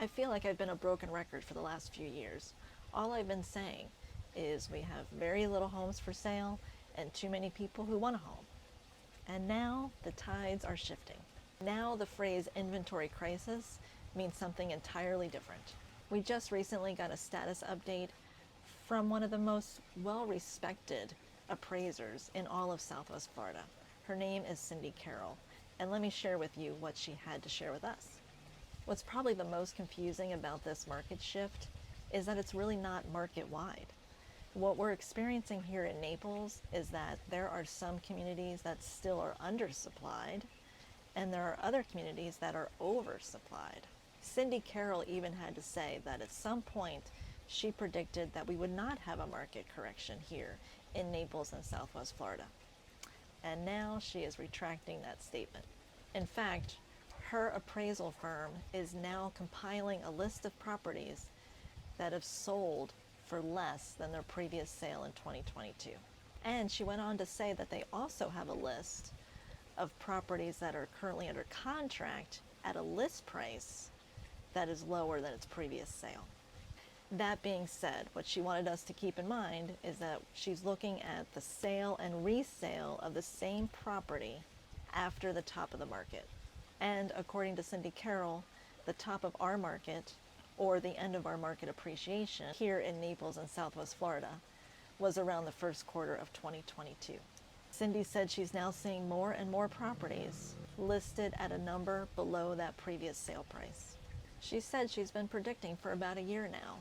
I feel like I've been a broken record for the last few years. All I've been saying is we have very little homes for sale and too many people who want a home. And now the tides are shifting. Now the phrase inventory crisis means something entirely different. We just recently got a status update from one of the most well-respected appraisers in all of Southwest Florida. Her name is Cindy Carroll, and let me share with you what she had to share with us. What's probably the most confusing about this market shift is that it's really not market-wide. What we're experiencing here in Naples is that there are some communities that still are undersupplied, and there are other communities that are oversupplied. Cindy Carroll even had to say that at some point she predicted that we would not have a market correction here in Naples and Southwest Florida. And now she is retracting that statement. In fact, her appraisal firm is now compiling a list of properties that have sold for less than their previous sale in 2022. And she went on to say that they also have a list of properties that are currently under contract at a list price that is lower than its previous sale. That being said, what she wanted us to keep in mind is that she's looking at the sale and resale of the same property after the top of the market. And according to Cindy Carroll, the top of our market, or the end of our market appreciation here in Naples and Southwest Florida, was around the first quarter of 2022. Cindy said she's now seeing more and more properties listed at a number below that previous sale price. She said she's been predicting for about a year now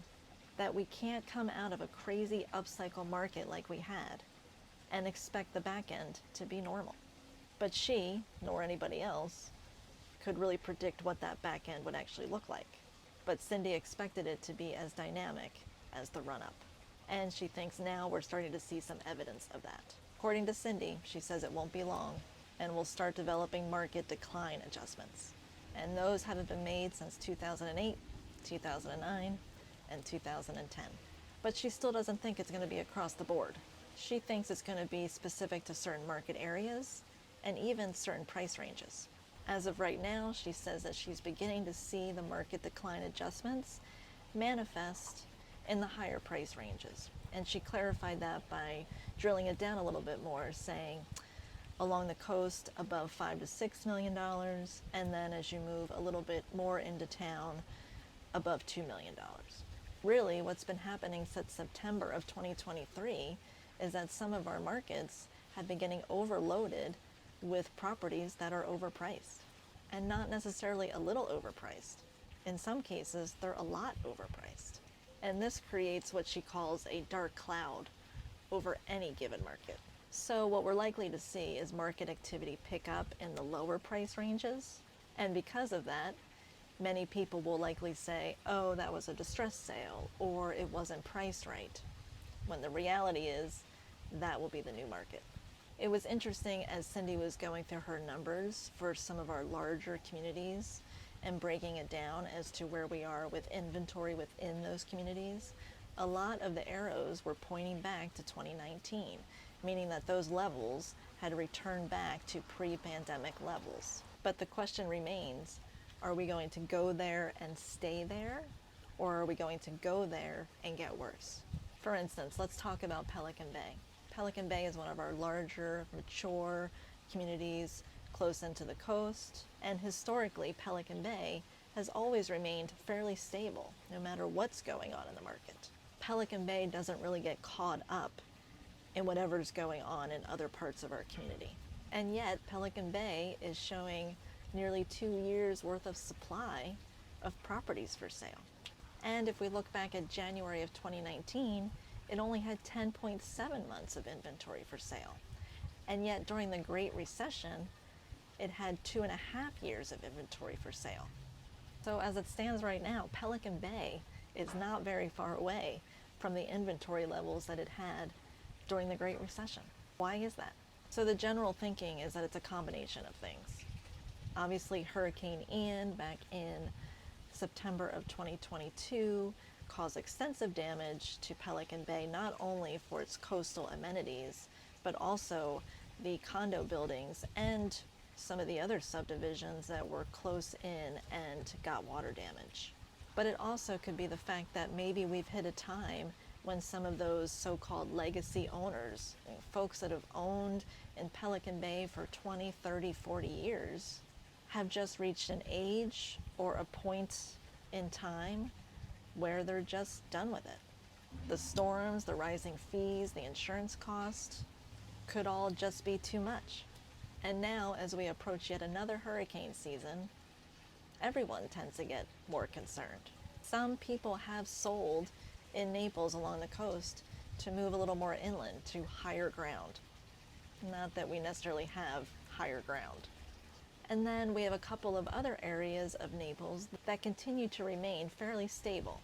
that we can't come out of a crazy upcycle market like we had and expect the back end to be normal. But she, nor anybody else, could really predict what that back end would actually look like. But Cindy expected it to be as dynamic as the run-up. And she thinks now we're starting to see some evidence of that. According to Cindy, she says it won't be long and we'll start developing market decline adjustments. And those haven't been made since 2008, 2009, and 2010. But she still doesn't think it's going to be across the board. She thinks it's going to be specific to certain market areas and even certain price ranges. As of right now, she says that she's beginning to see the market decline adjustments manifest in the higher price ranges. And she clarified that by drilling it down a little bit more, saying along the coast above $5 to $6 million, and then as you move a little bit more into town, above $2 million. Really, what's been happening since September of 2023 is that some of our markets have been getting overloaded with properties that are overpriced, and not necessarily a little overpriced. In some cases, they're a lot overpriced. And this creates what she calls a dark cloud over any given market. So what we're likely to see is market activity pick up in the lower price ranges. And because of that, many people will likely say, oh, that was a distressed sale, or it wasn't priced right. When the reality is, that will be the new market. It was interesting as Cindy was going through her numbers for some of our larger communities and breaking it down as to where we are with inventory within those communities. A lot of the arrows were pointing back to 2019, meaning that those levels had returned back to pre-pandemic levels. But the question remains, are we going to go there and stay there, or are we going to go there and get worse? For instance, let's talk about Pelican Bay. Pelican Bay is one of our larger, mature communities close into the coast, and historically Pelican Bay has always remained fairly stable no matter what's going on in the market. Pelican Bay doesn't really get caught up in whatever's going on in other parts of our community. And yet Pelican Bay is showing nearly 2 years worth of supply of properties for sale. And if we look back at January of 2019, it only had 10.7 months of inventory for sale. And yet during the Great Recession, it had 2.5 years of inventory for sale. So as it stands right now, Pelican Bay is not very far away from the inventory levels that it had during the Great Recession. Why is that? So the general thinking is that it's a combination of things. Obviously, Hurricane Ian back in September of 2022 caused extensive damage to Pelican Bay, not only for its coastal amenities, but also the condo buildings and some of the other subdivisions that were close in and got water damage. But it also could be the fact that maybe we've hit a time when some of those so-called legacy owners, folks that have owned in Pelican Bay for 20, 30, 40 years, have just reached an age or a point in time where they're just done with it. The storms, the rising fees, the insurance cost could all just be too much. And now, as we approach yet another hurricane season, everyone tends to get more concerned. Some people have sold in Naples along the coast to move a little more inland to higher ground. Not that we necessarily have higher ground. And then we have a couple of other areas of Naples that continue to remain fairly stable.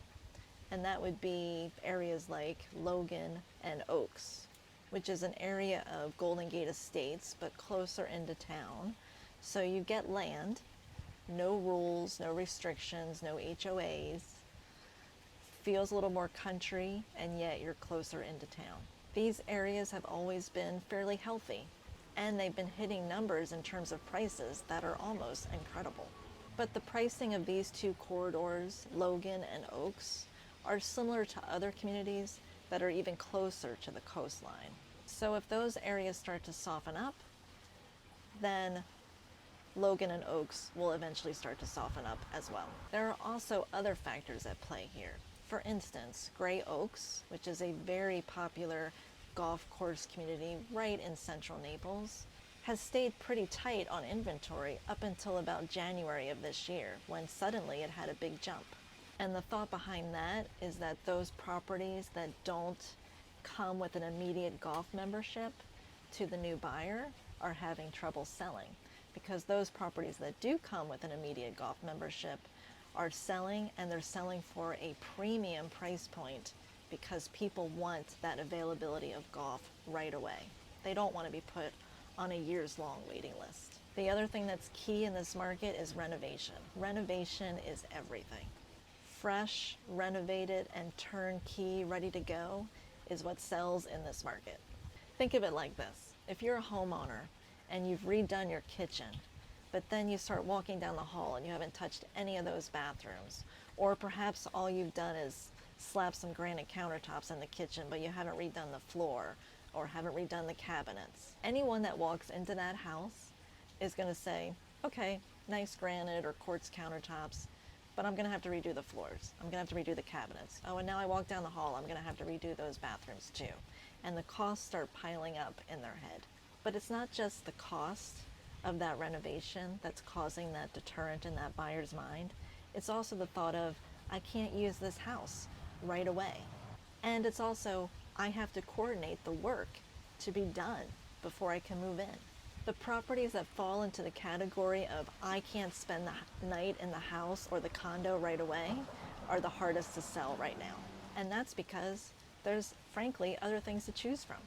And that would be areas like Logan and Oaks, which is an area of Golden Gate Estates, but closer into town. So you get land, no rules, no restrictions, no HOAs. Feels a little more country, and yet you're closer into town. These areas have always been fairly healthy, and they've been hitting numbers in terms of prices that are almost incredible. But the pricing of these two corridors, Logan and Oaks, are similar to other communities that are even closer to the coastline. So if those areas start to soften up, then Logan and Oaks will eventually start to soften up as well. There are also other factors at play here. For instance, Gray Oaks, which is a very popular golf course community right in central Naples, has stayed pretty tight on inventory up until about January of this year, when suddenly it had a big jump. And the thought behind that is that those properties that don't come with an immediate golf membership to the new buyer are having trouble selling, because those properties that do come with an immediate golf membership are selling, and they're selling for a premium price point because people want that availability of golf right away. They don't want to be put on a years-long waiting list. The other thing that's key in this market is renovation. Renovation is everything. Fresh, renovated, and turnkey, ready to go is what sells in this market. Think of it like this. If you're a homeowner and you've redone your kitchen, but then you start walking down the hall and you haven't touched any of those bathrooms, or perhaps all you've done is slap some granite countertops in the kitchen, but you haven't redone the floor or haven't redone the cabinets. Anyone that walks into that house is going to say, okay, nice granite or quartz countertops, but I'm going to have to redo the floors. I'm going to have to redo the cabinets. Oh, and now I walk down the hall, I'm going to have to redo those bathrooms too. And the costs start piling up in their head. But it's not just the cost of that renovation that's causing that deterrent in that buyer's mind. It's also the thought of, I can't use this house right away. And it's also, I have to coordinate the work to be done before I can move in. The properties that fall into the category of I can't spend the night in the house or the condo right away are the hardest to sell right now. And that's because there's, frankly, other things to choose from.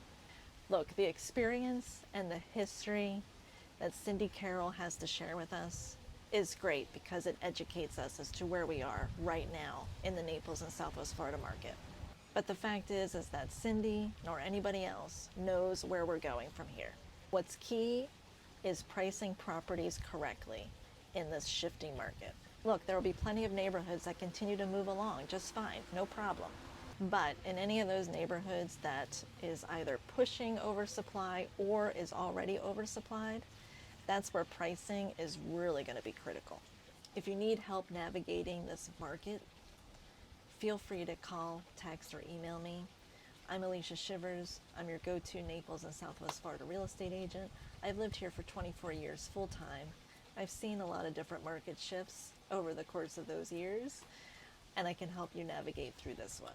Look, the experience and the history that Cindy Carroll has to share with us is great because it educates us as to where we are right now in the Naples and Southwest Florida market. But the fact is that Cindy nor anybody else knows where we're going from here. What's key is pricing properties correctly in this shifting market. Look, there will be plenty of neighborhoods that continue to move along just fine, no problem. But in any of those neighborhoods that is either pushing oversupply or is already oversupplied, that's where pricing is really going to be critical. If you need help navigating this market, feel free to call, text, or email me. I'm Alicia Shivers. I'm your go-to Naples and Southwest Florida real estate agent. I've lived here for 24 years full-time. I've seen a lot of different market shifts over the course of those years, and I can help you navigate through this one.